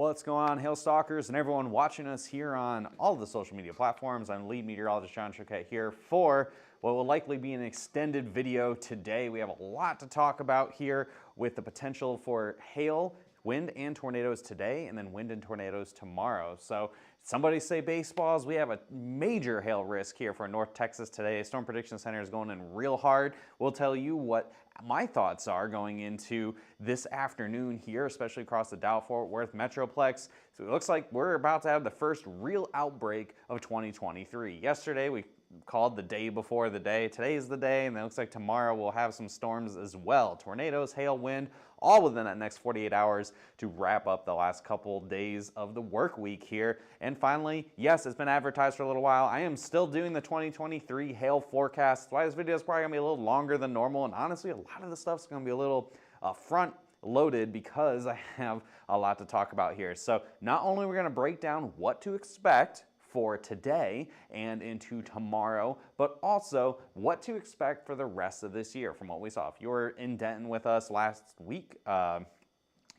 What's going on, hail stalkers and everyone watching us here on all of the social media platforms? I'm lead meteorologist John Choquette here for what will likely be an extended video today. We have a lot to talk about here with the potential for hail, wind and tornadoes today, and then wind and tornadoes tomorrow. So somebody say baseballs. We have a major hail risk here for North Texas today. Storm Prediction Center is going in real hard. We'll tell you what my thoughts are going into this afternoon here, especially across the Dallas-Fort Worth Metroplex. So it looks like we're about to have the first real outbreak of 2023. Yesterday we called the day before the day. Today is the day, and it looks like tomorrow we'll have some storms as well. Tornadoes, hail, wind, all within that next 48 hours to wrap up the last couple days of the work week here. And finally, yes, it's been advertised for a little while. I am still doing the 2023 hail forecast. That's why this video is probably gonna be a little longer than normal, and honestly, a lot of the stuff's gonna be a little front loaded because I have a lot to talk about here. So not only are we gonna break down what to expect for today and into tomorrow, but also what to expect for the rest of this year from what we saw. If you were in Denton with us last week,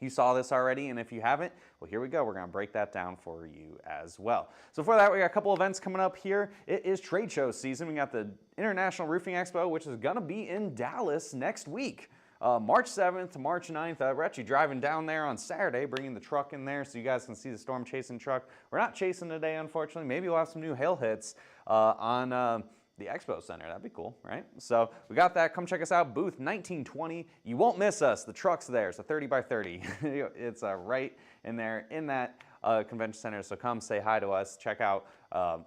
you saw this already, and if you haven't, well, here we go. We're gonna break that down for you as well. So for that, we got a couple events coming up here. It is trade show season. We got the International Roofing Expo, which is gonna be in Dallas next week. March 7th to March 9th, we're actually driving down there on Saturday, bringing the truck in there so you guys can see the storm chasing truck. We're not chasing today, unfortunately. Maybe we'll have some new hail hits on the Expo Center. That'd be cool, right? So we got that. Come check us out, booth 1920. You won't miss us. The truck's there. It's a 30 by 30. It's right in there in that convention center. So come say hi to us. Check out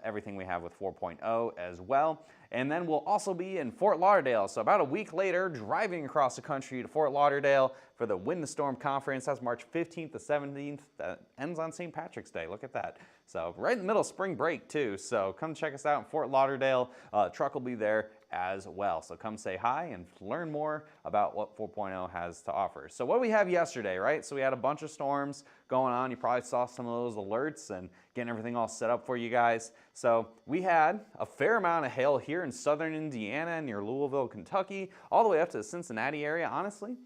everything we have with 4.0 as well. And then we'll also be in Fort Lauderdale. So about a week later, driving across the country to Fort Lauderdale for the Wind the Storm Conference. That's March 15th to 17th. That ends on St. Patrick's Day. Look at that. So right in the middle of spring break too. So come check us out in Fort Lauderdale. Truck will be there as well. So come say hi and learn more about what 4.0 has to offer. So what we have yesterday, right? So we had a bunch of storms going on. You probably saw some of those alerts and getting everything all set up for you guys. So we had a fair amount of hail here in southern Indiana near Louisville, Kentucky, all the way up to the Cincinnati area. Honestly,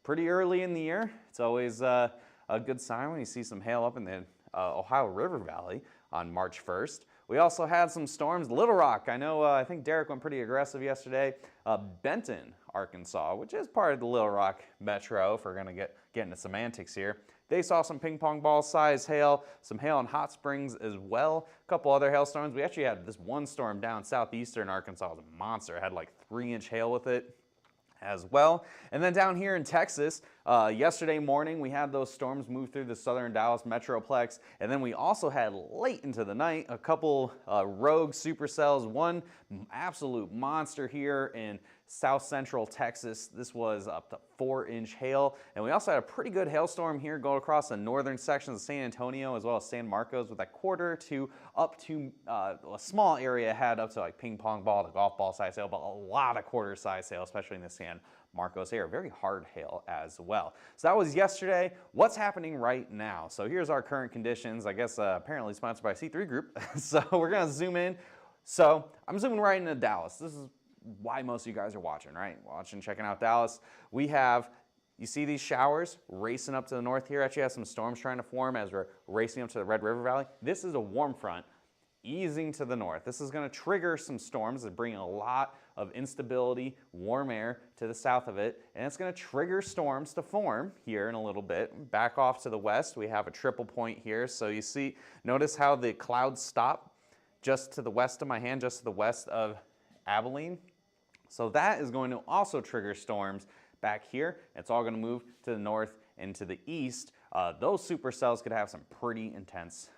pretty early in the year. It's always a good sign when you see some hail up in the Ohio River Valley on March 1st. We also had some storms. Little Rock, I know, I think Derek went pretty aggressive yesterday. Benton, Arkansas, which is part of the Little Rock Metro, if we're gonna get into semantics here. They saw some ping pong ball size hail, some hail in Hot Springs as well. A couple other hailstorms. We actually had this one storm down southeastern Arkansas. It was a monster. It had like 3-inch hail with it as well. And then down here in Texas, yesterday morning we had those storms move through the southern Dallas Metroplex, and then we also had late into the night a couple rogue supercells, one absolute monster here in south central Texas. This was up to 4-inch hail, and we also had a pretty good hailstorm here go across the northern sections of San Antonio as well as San Marcos with a quarter to up to a small area had up to like ping pong ball to golf ball size hail, but a lot of quarter size hail, especially in the San Marcos area. Very hard hail as well. So that was yesterday. What's happening right now? So here's our current conditions. I guess apparently sponsored by C3 Group. So we're gonna zoom in. So I'm zooming right into Dallas. This is why most of you guys are watching, right? Checking out Dallas. We have, you see these showers racing up to the north here. Actually have some storms trying to form as we're racing up to the Red River Valley. This is a warm front easing to the north. This is going to trigger some storms that bring a lot of instability, warm air to the south of it, and it's going to trigger storms to form here in a little bit. Back off to the west, we have a triple point here. So you see, notice how the clouds stop just to the west of my hand, just to the west of Abilene. So that is going to also trigger storms back here. It's all going to move to the north and to the east. Those supercells could have some pretty intense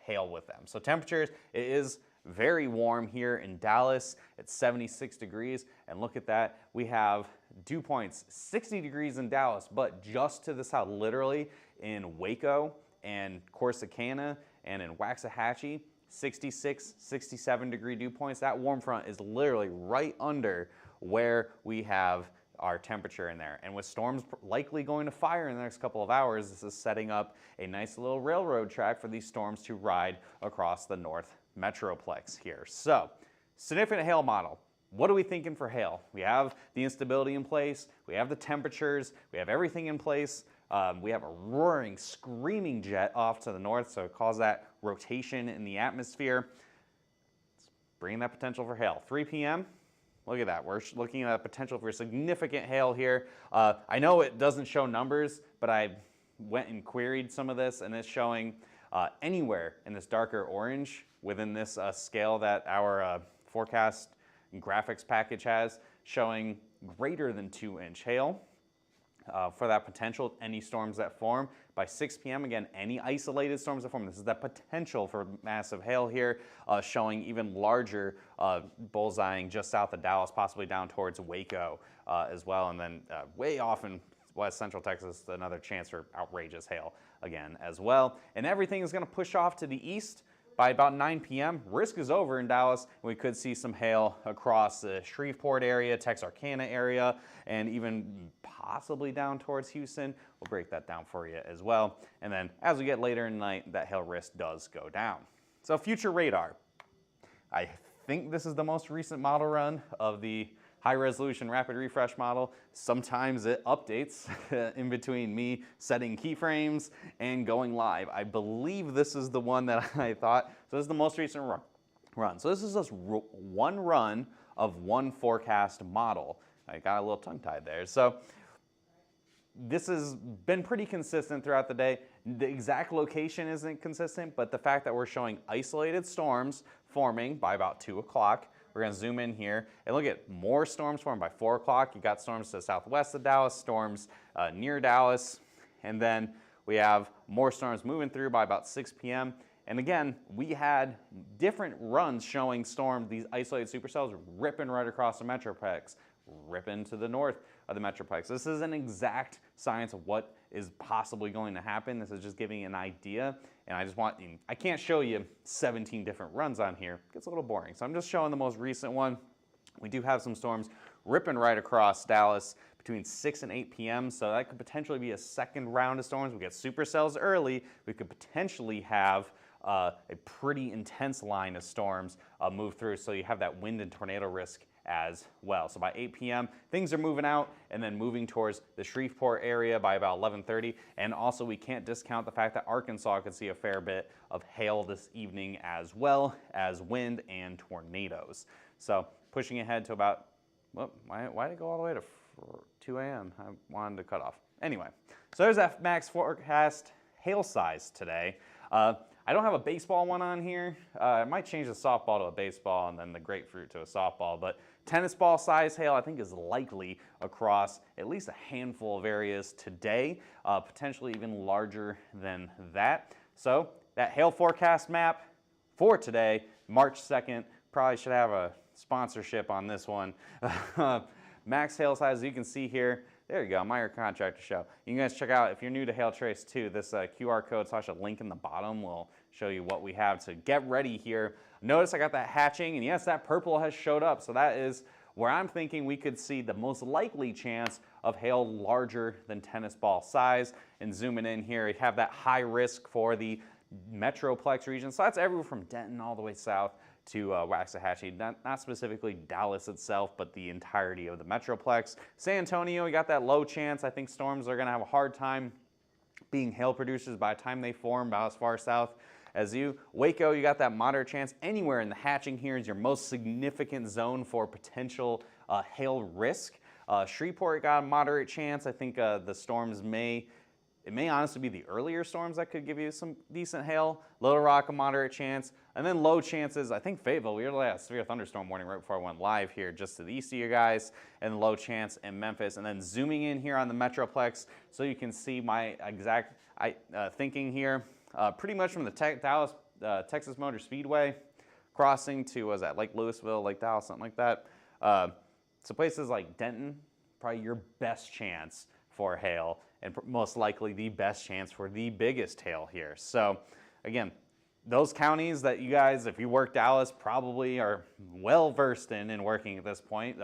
hail with them. So temperatures, it is very warm here in Dallas. It's 76 degrees, and look at that. We have dew points 60 degrees in Dallas, but just to the south, literally in Waco and Corsicana and in Waxahachie, 66, 67 degree dew points. That warm front is literally right under where we have our temperature in there. And with storms likely going to fire in the next couple of hours, this is setting up a nice little railroad track for these storms to ride across the North Metroplex here. So, significant hail model. What are we thinking for hail? We have the instability in place, we have the temperatures, we have everything in place We have a roaring, screaming jet off to the north, so it causes that rotation in the atmosphere. It's bringing that potential for hail. 3 p.m., look at that. We're looking at a potential for significant hail here. I know it doesn't show numbers, but I went and queried some of this, and it's showing anywhere in this darker orange within this scale that our forecast and graphics package has, showing greater than 2-inch hail. For that potential, any storms that form. By 6 p.m., again, any isolated storms that form. This is that potential for massive hail here, showing even larger bullseyeing just south of Dallas, possibly down towards Waco as well. And then way off in west central Texas, another chance for outrageous hail again as well. And everything is going to push off to the east. By about 9 p.m., risk is over in Dallas. We could see some hail across the Shreveport area, Texarkana area, and even possibly down towards Houston. We'll break that down for you as well. And then as we get later in the night, that hail risk does go down. So future radar. I think this is the most recent model run of the high-resolution rapid refresh model. Sometimes it updates in between me setting keyframes and going live. I believe this is the one that I thought. So this is the most recent run. So this is just one run of one forecast model. I got a little tongue-tied there. So this has been pretty consistent throughout the day. The exact location isn't consistent, but the fact that we're showing isolated storms forming by about 2 o'clock. We're going to zoom in here and look at more storms forming by 4 o'clock. You got storms to the southwest of Dallas, storms near Dallas, and then we have more storms moving through by about 6 p.m. And again, we had different runs showing these isolated supercells ripping right across the Metroplex, ripping to the north of the Metroplex. This is an exact science of what is possibly going to happen. This is just giving you an idea. And I can't show you 17 different runs on here. It gets a little boring. So I'm just showing the most recent one. We do have some storms ripping right across Dallas between 6 and 8 p.m. So that could potentially be a second round of storms. We get supercells early. We could potentially have a pretty intense line of storms move through. So you have that wind and tornado risk as well. So by 8 p.m., things are moving out and then moving towards the Shreveport area by about 11:30. And also we can't discount the fact that Arkansas could see a fair bit of hail this evening as well as wind and tornadoes. So pushing ahead to about, well, why did it go all the way to 2 a.m.? I wanted to cut off. Anyway, so there's that max forecast hail size today. I don't have a baseball one on here. I might change the softball to a baseball and then the grapefruit to a softball, but tennis ball size hail I think is likely across at least a handful of areas today, potentially even larger than that. So that hail forecast map for today, March 2nd, probably should have a sponsorship on this one. Max hail size, as you can see here, there you go, Meyer Contractor Show. You can guys check out, if you're new to Hail Trace 2, this QR code / a link in the bottom will show you what we have to get ready here. Notice I got that hatching, and yes, that purple has showed up. So that is where I'm thinking we could see the most likely chance of hail larger than tennis ball size. And zooming in here, you have that high risk for the Metroplex region. So that's everywhere from Denton all the way south to Waxahachie, not specifically Dallas itself, but the entirety of the Metroplex. San Antonio, we got that low chance. I think storms are going to have a hard time being hail producers by the time they form, about as far south as you. Waco, you got that moderate chance. Anywhere in the hatching here is your most significant zone for potential hail risk. Shreveport got a moderate chance. I think the storms may honestly be the earlier storms that could give you some decent hail. Little Rock, a moderate chance. And then low chances, I think Fayetteville, we really had a severe thunderstorm warning right before I went live here just to the east of you guys, and low chance in Memphis. And then zooming in here on the Metroplex so you can see my exact thinking here. Pretty much from the Dallas Texas Motor Speedway crossing to, was that Lake Louisville, Lake Dallas, something like that. So places like Denton, probably your best chance for hail, and most likely the best chance for the biggest hail here. So again, those counties that you guys, if you work Dallas, probably are well versed in working at this point.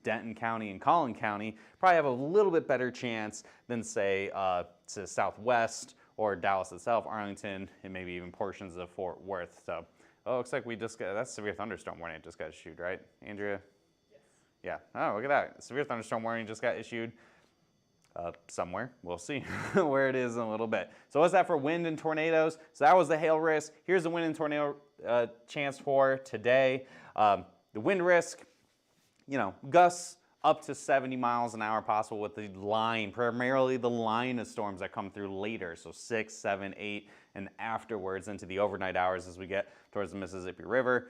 Denton County and Collin County probably have a little bit better chance than, say, to Southwest or Dallas itself, Arlington, and maybe even portions of Fort Worth. So, oh, looks like we just got, that's severe thunderstorm warning just got issued, right, Andrea? Yes. Yeah. Oh, look at that. Severe thunderstorm warning just got issued. somewhere. We'll see where it is in a little bit. So what's that for wind and tornadoes? So that was the hail risk. Here's the wind and tornado chance for today. The wind risk, gusts up to 70 miles an hour possible with the line, primarily the line of storms that come through later, so 6, 7, 8, and afterwards into the overnight hours as we get towards the Mississippi River.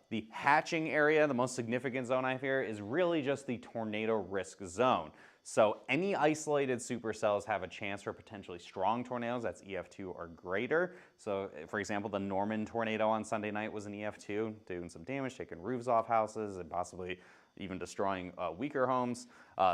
The hatching area, the most significant zone I fear, is really just the tornado risk zone. So any isolated supercells have a chance for potentially strong tornadoes. That's EF2 or greater. So for example, the Norman tornado on Sunday night was an EF2, doing some damage, taking roofs off houses and possibly even destroying weaker homes.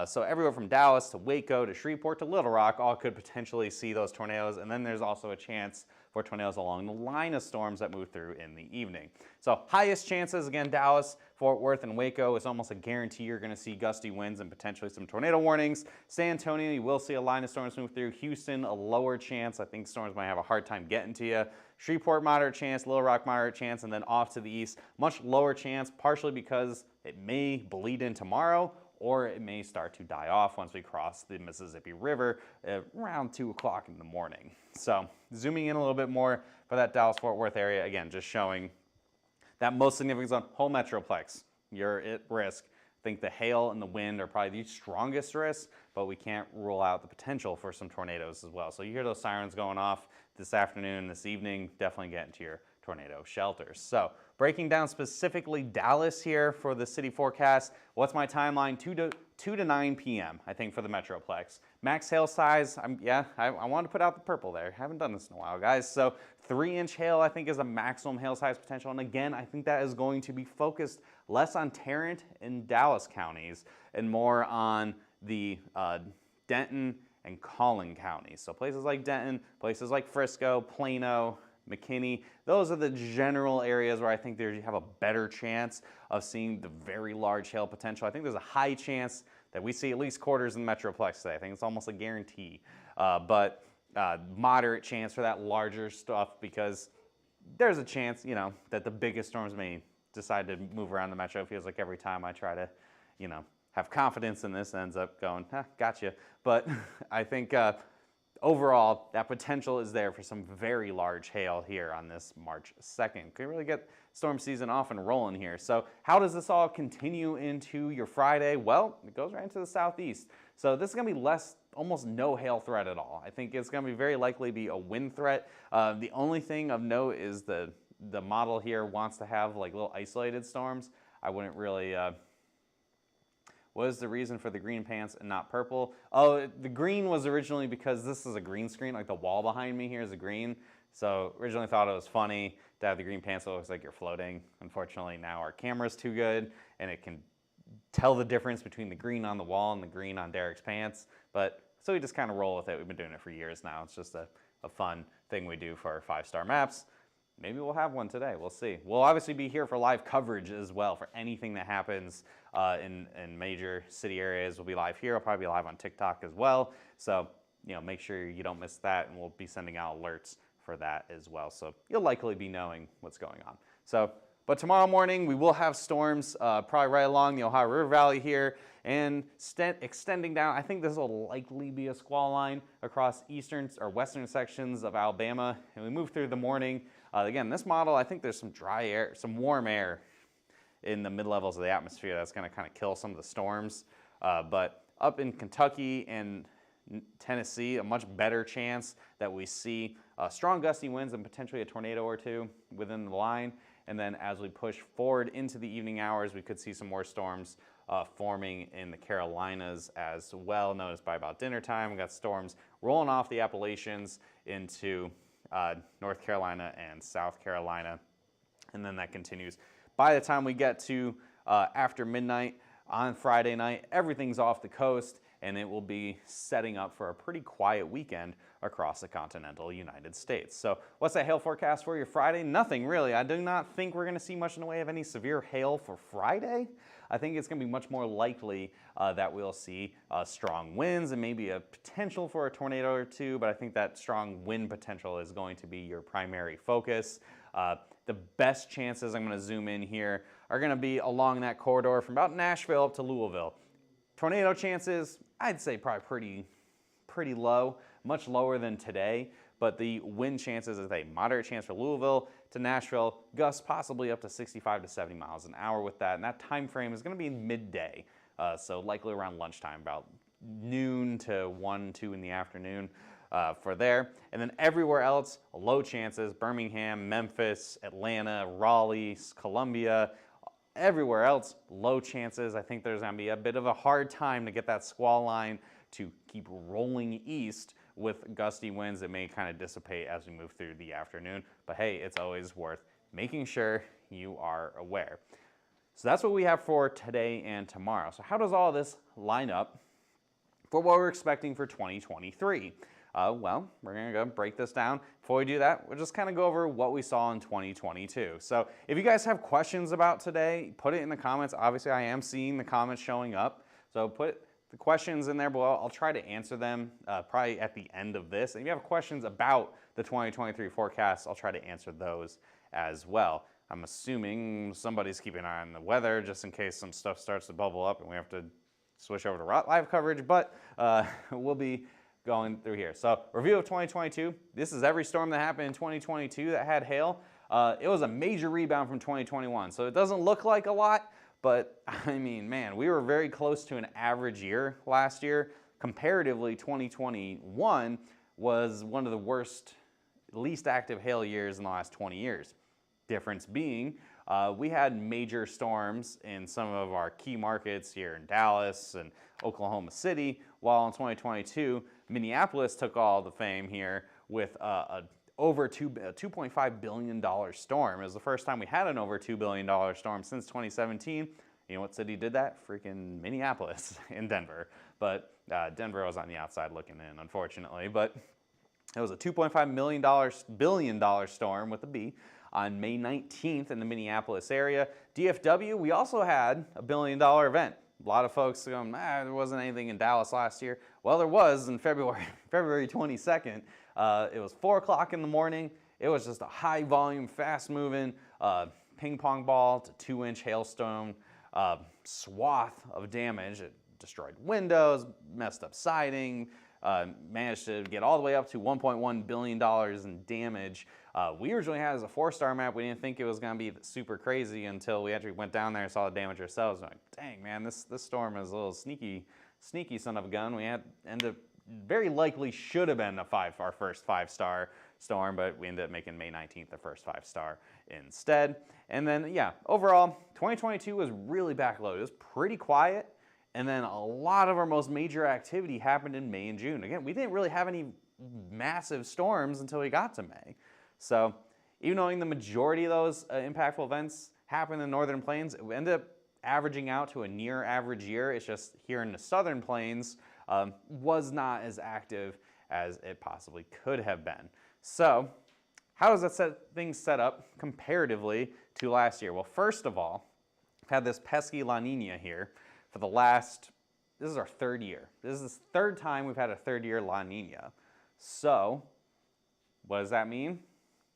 So everywhere from Dallas to Waco to Shreveport to Little Rock all could potentially see those tornadoes. And then there's also a chance for tornadoes along the line of storms that move through in the evening. So highest chances, again, Dallas, Fort Worth, and Waco. It's almost a guarantee you're going to see gusty winds and potentially some tornado warnings. San Antonio, you will see a line of storms move through. Houston, a lower chance. I think storms might have a hard time getting to you. Shreveport, moderate chance. Little Rock, moderate chance. And then off to the east, much lower chance, partially because it may bleed in tomorrow, or it may start to die off once we cross the Mississippi River around 2 o'clock in the morning. So zooming in a little bit more for that Dallas-Fort Worth area, again, just showing that most significant zone, whole metroplex, you're at risk. I think the hail and the wind are probably the strongest risks, but we can't rule out the potential for some tornadoes as well. So you hear those sirens going off this afternoon, this evening, definitely get into your tornado shelters. So breaking down specifically Dallas here for the city forecast, what's my timeline? 2 to 9 p.m. I think for the Metroplex. Max hail size, I wanted to put out the purple there. Haven't done this in a while, guys. So 3-inch hail I think is a maximum hail size potential. And again, I think that is going to be focused less on Tarrant and Dallas counties and more on the Denton and Collin counties. So places like Denton, places like Frisco, Plano, McKinney, those are the general areas where I think you have a better chance of seeing the very large hail potential. I think there's a high chance that we see at least quarters in the Metroplex today. I think it's almost a guarantee. But moderate chance for that larger stuff because there's a chance, that the biggest storms may decide to move around the metro. It feels like every time I try to, have confidence in this, it ends up going, gotcha. But I think overall, that potential is there for some very large hail here on this March 2nd. Could really get storm season off and rolling here. So how does this all continue into your Friday? Well, it goes right into the southeast. So this is going to be almost no hail threat at all. I think it's going to be very likely be a wind threat. The only thing of note is the model here wants to have like little isolated storms. I wouldn't really... What is the reason for the green pants and not purple? Oh, the green was originally because this is a green screen, like the wall behind me here is a green. So originally thought it was funny to have the green pants so it looks like you're floating. Unfortunately now our camera's too good and it can tell the difference between the green on the wall and the green on Derek's pants. But so we just kind of roll with it. We've been doing it for years now. It's just a fun thing we do for our 5-star maps. Maybe we'll have one today. We'll see. We'll obviously be here for live coverage as well for anything that happens in major city areas. We'll be live here. I'll probably be live on TikTok as well. So, make sure you don't miss that, and we'll be sending out alerts for that as well. So you'll likely be knowing what's going on. So, but tomorrow morning we will have storms probably right along the Ohio River Valley here and extending down. I think this will likely be a squall line across eastern or western sections of Alabama. And we move through the morning. Again, this model, I think there's some dry air, some warm air in the mid-levels of the atmosphere that's going to kind of kill some of the storms. But up in Kentucky and Tennessee, a much better chance that we see strong gusty winds and potentially a tornado or two within the line. And then as we push forward into the evening hours, we could see some more storms forming in the Carolinas as well. Notice by about dinner time, we got storms rolling off the Appalachians into North Carolina and South Carolina. And then that continues. By the time we get to after midnight on Friday night, everything's off the coast and it will be setting up for a pretty quiet weekend across the continental United States. So what's that hail forecast for your Friday? Nothing really. I do not think we're going to see much in the way of any severe hail for Friday. I think it's going to be much more likely that we'll see strong winds and maybe a potential for a tornado or two, but I think that strong wind potential is going to be your primary focus. The best chances, I'm going to zoom in here, are going to be along that corridor from about Nashville up to Louisville. Tornado chances, I'd say probably pretty low, much lower than today, but the wind chances is a moderate chance for Louisville to Nashville, gusts possibly up to 65 to 70 miles an hour with that, and that time frame is going to be midday, so likely around lunchtime, about noon to 1, 2 in the afternoon for there. And then everywhere else, low chances, Birmingham, Memphis, Atlanta, Raleigh, Columbia, everywhere else, low chances. I think there's going to be a bit of a hard time to get that squall line to keep rolling east with gusty winds that may kind of dissipate as we move through the afternoon. But hey, it's always worth making sure you are aware. So that's what we have for today and tomorrow. So how does all this line up for what we're expecting for 2023? Well, we're going to go break this down. Before we do that, we'll just kind of go over what we saw in 2022. So if you guys have questions about today, put it in the comments. Obviously, I am seeing the comments showing up. So put the questions in there below. I'll try to answer them probably at the end of this. And if you have questions about the 2023 forecast, I'll try to answer those as well. I'm assuming somebody's keeping an eye on the weather just in case some stuff starts to bubble up and we have to switch over to live coverage, but we'll be going through here. So review of 2022. This is every storm that happened in 2022 that had hail. It was a major rebound from 2021. So it doesn't look like a lot, but I mean, man, we were very close to an average year last year. Comparatively, 2021 was one of the worst, least active hail years in the last 20 years. Difference being, we had major storms in some of our key markets here in Dallas and Oklahoma City, while in 2022, Minneapolis took all the fame here with over a $2.5 billion storm. It was the first time we had an over $2 billion storm since 2017. You know what city did that? Freaking Minneapolis in Denver. But Denver was on the outside looking in, unfortunately. But it was a $2.5 billion storm with a B on May 19th in the Minneapolis area. DFW, we also had a $1 billion event. A lot of folks going, there wasn't anything in Dallas last year. Well, there was in February 22nd. It was 4 o'clock in the morning. It was just a high volume, fast moving ping pong ball to 2-inch hailstone swath of damage. It destroyed windows, messed up siding, managed to get all the way up to $1.1 billion in damage. We originally had it as a 4-star map. We didn't think it was going to be super crazy until we actually went down there and saw the damage ourselves. We're like, dang, man, this storm is a little sneaky son of a gun. We ended up very likely should have been our first 5-star storm, but we ended up making May 19th the first 5-star instead. And then, yeah, overall, 2022 was really backloaded. It was pretty quiet. And then a lot of our most major activity happened in May and June. Again, we didn't really have any massive storms until we got to May. So even though the majority of those impactful events happened in the Northern Plains, it ended up averaging out to a near average year. It's just here in the Southern Plains was not as active as it possibly could have been. So how does that things set up comparatively to last year? Well, first of all, we've had this pesky La Nina here for the last, this is our 3rd year. This is the 3rd time we've had a 3rd year La Nina. So what does that mean?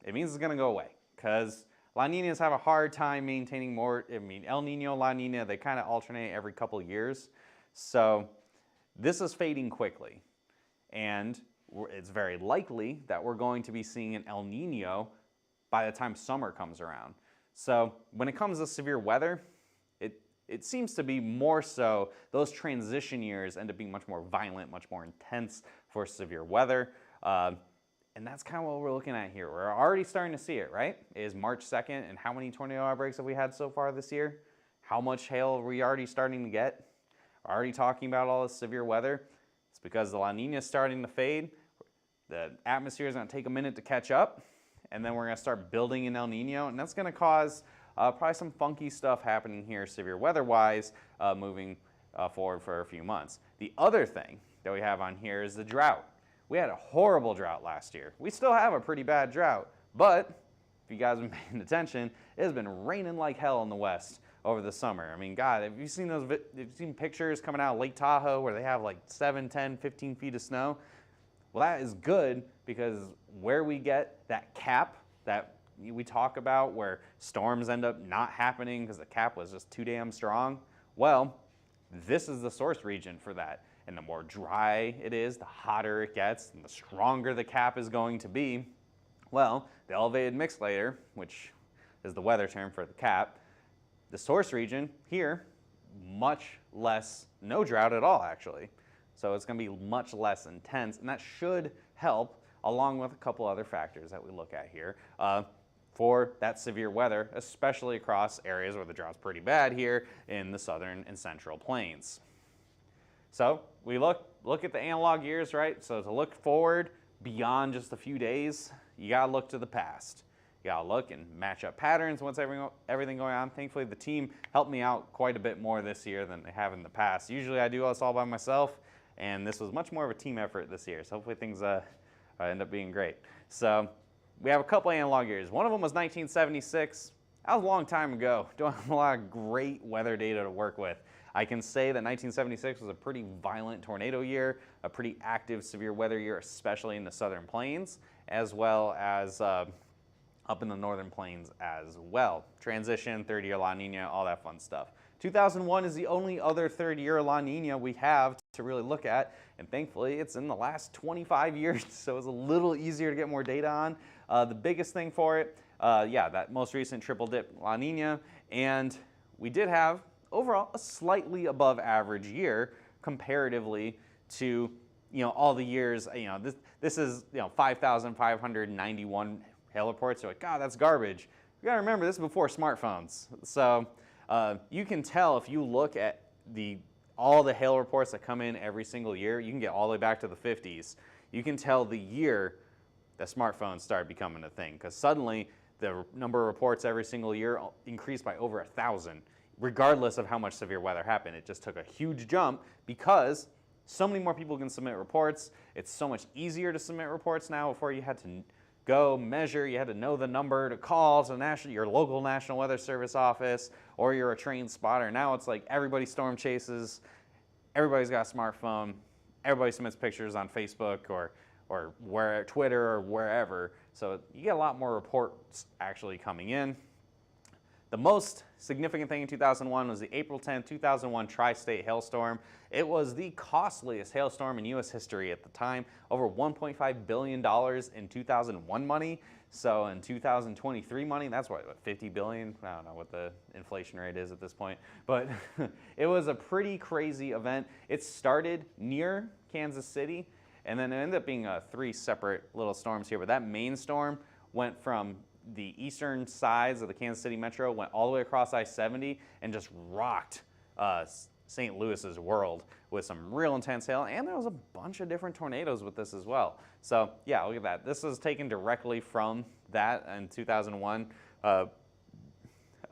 It means it's going to go away because La Ninas have a hard time maintaining more. I mean, El Nino, La Nina, they kind of alternate every couple of years. So this is fading quickly. And it's very likely that we're going to be seeing an El Nino by the time summer comes around. So when it comes to severe weather, it seems to be more so those transition years end up being much more violent, much more intense for severe weather. And that's kind of what we're looking at here. We're already starting to see it, right? It is March 2nd, and how many tornado outbreaks have we had so far this year? How much hail are we already starting to get? We're already talking about all this severe weather. It's because the La Nina is starting to fade. The atmosphere is going to take a minute to catch up, and then we're going to start building an El Nino, and that's going to cause probably some funky stuff happening here severe weather-wise moving forward for a few months. The other thing that we have on here is the drought. We had a horrible drought last year. We still have a pretty bad drought, but if you guys have been paying attention, it has been raining like hell in the West over the summer. I mean, God, have you seen pictures coming out of Lake Tahoe where they have like 7, 10, 15 feet of snow? Well, that is good because where we get that cap that we talk about where storms end up not happening because the cap was just too damn strong, well, this is the source region for that. and the more dry it is, the hotter it gets, and the stronger the cap is going to be. Well, the elevated mixed layer, which is the weather term for the cap, the source region here, much less, no drought at all actually. So it's going to be much less intense, and that should help, along with a couple other factors that we look at here, for that severe weather, especially across areas where the drought's pretty bad here in the southern and central plains. So we look at the analog years, right? So to look forward beyond just a few days, you gotta look to the past. You gotta look and match up patterns, what's everything going on. Thankfully, the team helped me out quite a bit more this year than they have in the past. Usually I do this all by myself, and this was much more of a team effort this year. So hopefully things end up being great. So we have a couple analog years. One of them was 1976. That was a long time ago. Don't have a lot of great weather data to work with. I can say that 1976 was a pretty violent tornado year, a pretty active severe weather year, especially in the southern plains, as well as up in the northern plains as well. Transition, third-year La Nina, all that fun stuff. 2001 is the only other third-year La Nina we have to really look at, and thankfully it's in the last 25 years, so it's a little easier to get more data on. The biggest thing for it, yeah, that most recent triple dip La Nina, and we did have overall a slightly above average year comparatively to all the years. This is 5,591 hail reports. You're like, God, that's garbage. You gotta remember, this is before smartphones. So you can tell if you look at all the hail reports that come in every single year, you can get all the way back to the 50s. You can tell the year that smartphones started becoming a thing, because suddenly the number of reports every single year increased by over 1,000, regardless of how much severe weather happened. It just took a huge jump because so many more people can submit reports. It's so much easier to submit reports now. Before you had to go measure, you had to know the number to call to your local National Weather Service office, or you're a trained spotter. Now it's like everybody storm chases, everybody's got a smartphone, everybody submits pictures on Facebook or Twitter or wherever. So you get a lot more reports actually coming in. The most significant thing in 2001 was the April 10, 2001 tri-state hailstorm. It was the costliest hailstorm in U.S. history at the time, over $1.5 billion in 2001 money. So in 2023 money, that's what, 50 billion? I don't know what the inflation rate is at this point, but it was a pretty crazy event. It started near Kansas City, and then it ended up being 3 separate little storms here, but that main storm went from the eastern sides of the Kansas City metro, went all the way across I-70 and just rocked St. Louis's world with some real intense hail, and there was a bunch of different tornadoes with this as well. So yeah, look at that. This is taken directly from that in 2001, a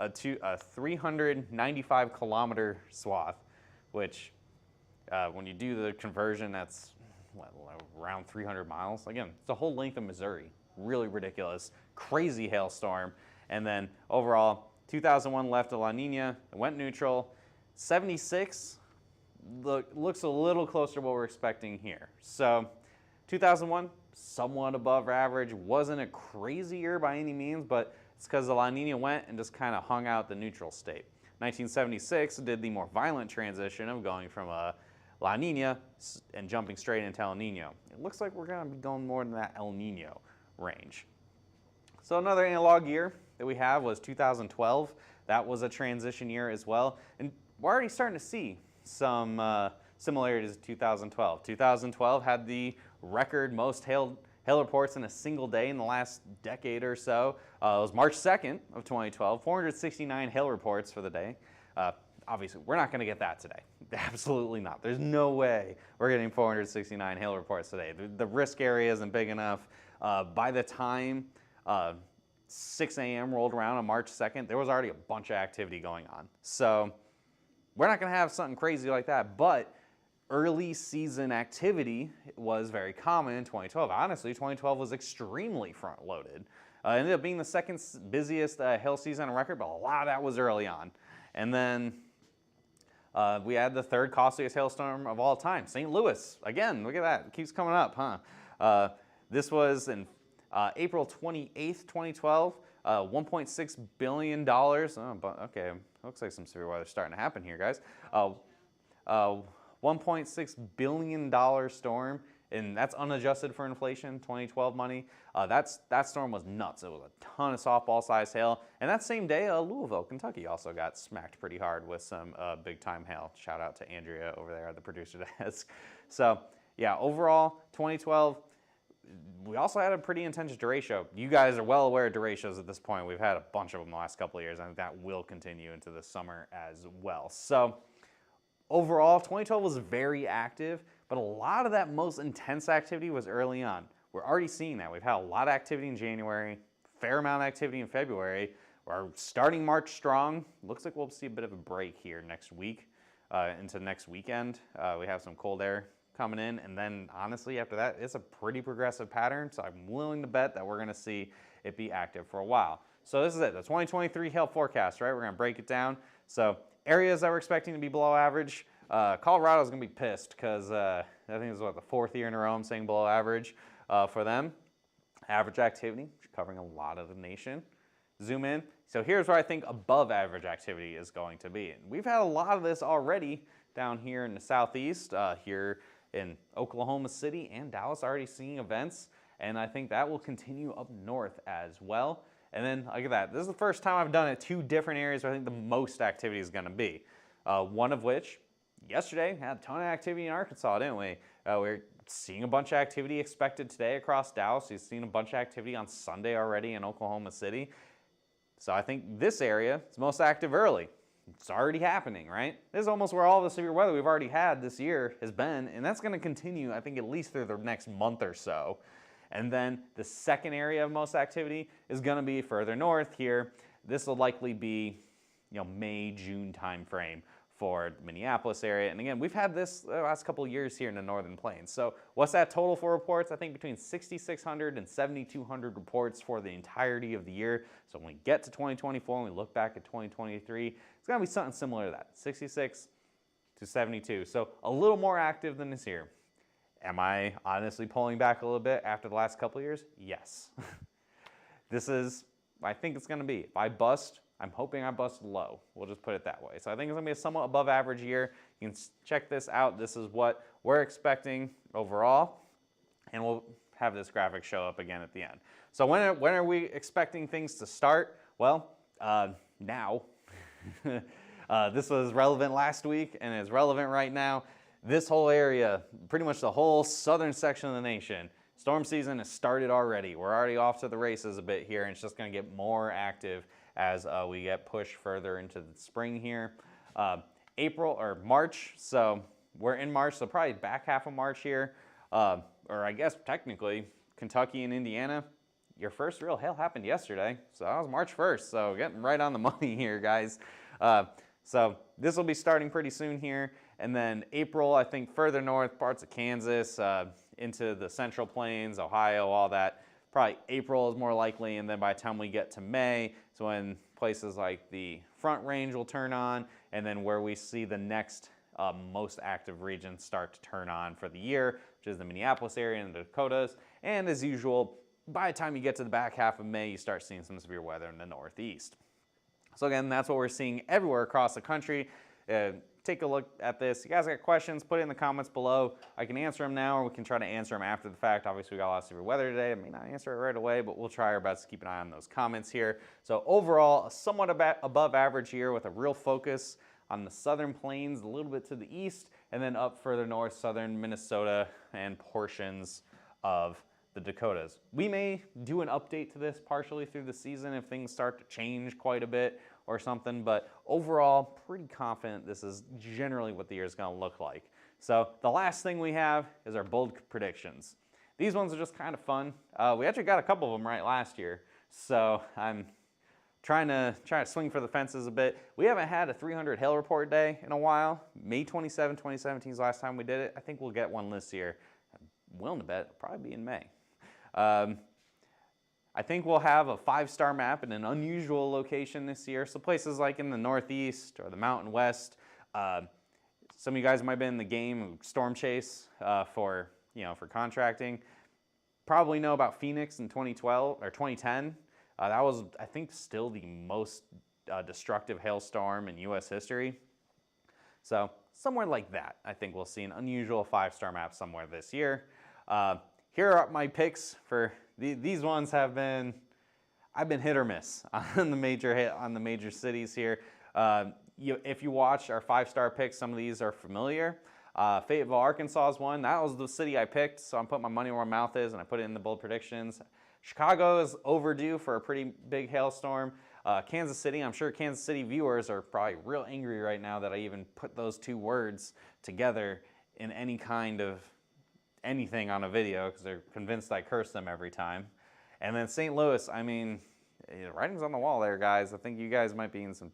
395 kilometer swath, which when you do the conversion, that's what, around 300 miles. Again, it's the whole length of Missouri. Really ridiculous, crazy hailstorm. And then overall, 2001 left a La Nina, it went neutral. 76 looks a little closer to what we're expecting here. So 2001, somewhat above average. Wasn't a crazy year by any means, but it's because the La Nina went and just kind of hung out the neutral state. 1976 did the more violent transition of going from a La Nina and jumping straight into El Nino. It looks like we're going to be going more than that El Nino range. So another analog year that we have was 2012. That was a transition year as well. And we're already starting to see some similarities to 2012. 2012 had the record most hail reports in a single day in the last decade or so. It was March 2nd of 2012, 469 hail reports for the day. Obviously, we're not going to get that today. Absolutely not. There's no way we're getting 469 hail reports today. The risk area isn't big enough. By the time 6 a.m. rolled around on March 2nd, there was already a bunch of activity going on. So we're not going to have something crazy like that, but early season activity was very common in 2012. Honestly, 2012 was extremely front-loaded. It ended up being the second busiest hail season on record, but a lot of that was early on. And then we had the third costliest hailstorm of all time, St. Louis. Again, look at that. It keeps coming up, huh? This was in April 28th, 2012, $1.6 billion. Oh, okay, looks like some severe weather is starting to happen here, guys. $1.6 billion storm, and that's unadjusted for inflation, 2012 money. That storm was nuts. It was a ton of softball-sized hail. And that same day, Louisville, Kentucky also got smacked pretty hard with some big-time hail. Shout out to Andrea over there at the producer desk. So, yeah, overall, 2012, we also had a pretty intense derecho. You guys are well aware of derechos at this point. We've had a bunch of them the last couple of years, and that will continue into the summer as well. So, overall, 2012 was very active, but a lot of that most intense activity was early on. We're already seeing that. We've had a lot of activity in January, fair amount of activity in February. We're starting March strong. Looks like we'll see a bit of a break here next week into next weekend. We have some cold air coming in, and then honestly after that, it's a pretty progressive pattern, so I'm willing to bet that we're going to see it be active for a while. So this is it, the 2023 hail forecast, right? We're going to break it down. So areas that we're expecting to be below average, Colorado's going to be pissed because I think this is what, the 4th year in a row I'm saying below average for them. Average activity, covering a lot of the nation. Zoom in. So here's where I think above average activity is going to be. And we've had a lot of this already down here in the southeast, here in Oklahoma City and Dallas, already seeing events. And I think that will continue up north as well. And then look at that. This is the first time I've done it 2 different areas where I think the most activity is going to be. One of which, yesterday, had a ton of activity in Arkansas, didn't we? We're seeing a bunch of activity expected today across Dallas. We've seen a bunch of activity on Sunday already in Oklahoma City. So I think this area is most active early. It's already happening, right? This is almost where all the severe weather we've already had this year has been, and that's going to continue, I think, at least through the next month or so. And then the second area of most activity is going to be further north here. This will likely be, May, June timeframe for the Minneapolis area. And again, we've had this the last couple of years here in the Northern Plains. So what's that total for reports? I think between 6,600 and 7,200 reports for the entirety of the year. So when we get to 2024 and we look back at 2023, it's going to be something similar to that, 66 to 72. So a little more active than this year. Am I honestly pulling back a little bit after the last couple of years? Yes. This is, I think it's going to be. If I bust, I'm hoping I bust low. We'll just put it that way. So I think it's going to be a somewhat above average year. You can check this out. This is what we're expecting overall. And we'll have this graphic show up again at the end. So when are we expecting things to start? Well, now. This was relevant last week and is relevant right now. This whole area, pretty much the whole southern section of the nation, storm season has started already. We're already off to the races a bit here, and it's just going to get more active as we get pushed further into the spring here. April or March, so we're in March, so probably back half of March here, or I guess technically Kentucky and Indiana. Your first real hail happened yesterday, so that was March 1st, so getting right on the money here, guys. So this will be starting pretty soon here, and then April, I think further north, parts of Kansas, into the Central Plains, Ohio, all that. Probably April is more likely, and then by the time we get to May, it's when places like the Front Range will turn on, and then where we see the next most active regions start to turn on for the year, which is the Minneapolis area and the Dakotas. And as usual, by the time you get to the back half of May, you start seeing some severe weather in the Northeast. So again, that's what we're seeing everywhere across the country. Take a look at this. You guys got questions, put it in the comments below. I can answer them now, or we can try to answer them after the fact. Obviously, we got a lot of severe weather today. I may not answer it right away, but we'll try our best to keep an eye on those comments here. So overall, a somewhat above average year with a real focus on the southern plains, a little bit to the east, and then up further north, southern Minnesota and portions of the Dakotas. We may do an update to this partially through the season if things start to change quite a bit or something, but overall, pretty confident this is generally what the year is going to look like. So the last thing we have is our bold predictions. These ones are just kind of fun. We actually got a couple of them right last year, so I'm trying to swing for the fences a bit. We haven't had a 300 hail report day in a while. May 27, 2017 is the last time we did it. I think we'll get one this year. I'm willing to bet it'll probably be in May. I think we'll have a 5-star map in an unusual location this year. So places like in the Northeast or the Mountain West. Some of you guys might have been in the game Storm Chase for contracting. Probably know about Phoenix in 2012 or 2010. That was, I think, still the most destructive hailstorm in U.S. history. So somewhere like that, I think we'll see an unusual 5-star map somewhere this year. Here are my picks for these ones. I've been hit or miss on the major cities here. If you watch our 5-star picks, some of these are familiar. Fayetteville, Arkansas is one. That was the city I picked, so I'm putting my money where my mouth is, and I put it in the bold predictions. Chicago is overdue for a pretty big hailstorm. Kansas City, I'm sure Kansas City viewers are probably real angry right now that I even put those two words together in any kind of anything on a video, because they're convinced I curse them every time. And then St. Louis, I mean, writing's on the wall there, guys. I think you guys might be in some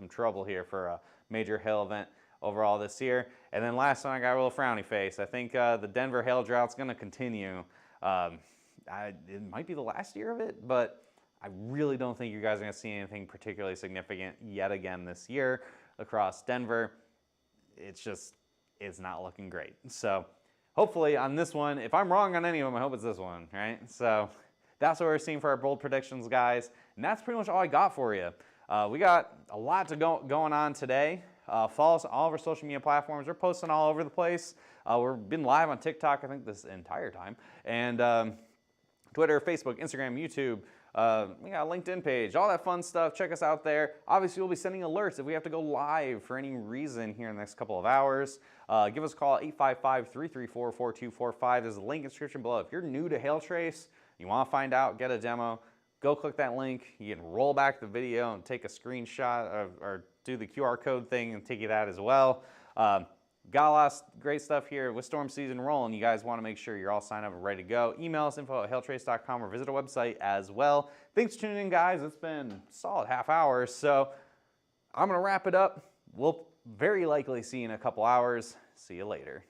trouble here for a major hail event overall this year. And then last one, I got a little frowny face. I think the Denver hail drought's going to continue. It might be the last year of it, but I really don't think you guys are going to see anything particularly significant yet again this year across Denver. It's not looking great. So hopefully on this one, if I'm wrong on any of them, I hope it's this one, right? So that's what we're seeing for our bold predictions, guys. And that's pretty much all I got for you. We got a lot going on today. Follow us on all of our social media platforms. We're posting all over the place. We've been live on TikTok, I think, this entire time. And Twitter, Facebook, Instagram, YouTube. We got a LinkedIn page, all that fun stuff. Check us out there. Obviously, we'll be sending alerts if we have to go live for any reason here in the next couple of hours. Give us a call, 855-334-4245. There's a link in the description below. If you're new to Hailtrace, you want to find out, get a demo, go click that link. You can roll back the video and take a screenshot or do the QR code thing and take you that as well. Got a lot of great stuff here with storm season rolling. You guys want to make sure you're all signed up and ready to go. Email us info@hailtrace.com or visit our website as well. Thanks for tuning in, guys. It's been a solid half hour, so I'm going to wrap it up. We'll very likely see you in a couple hours. See you later.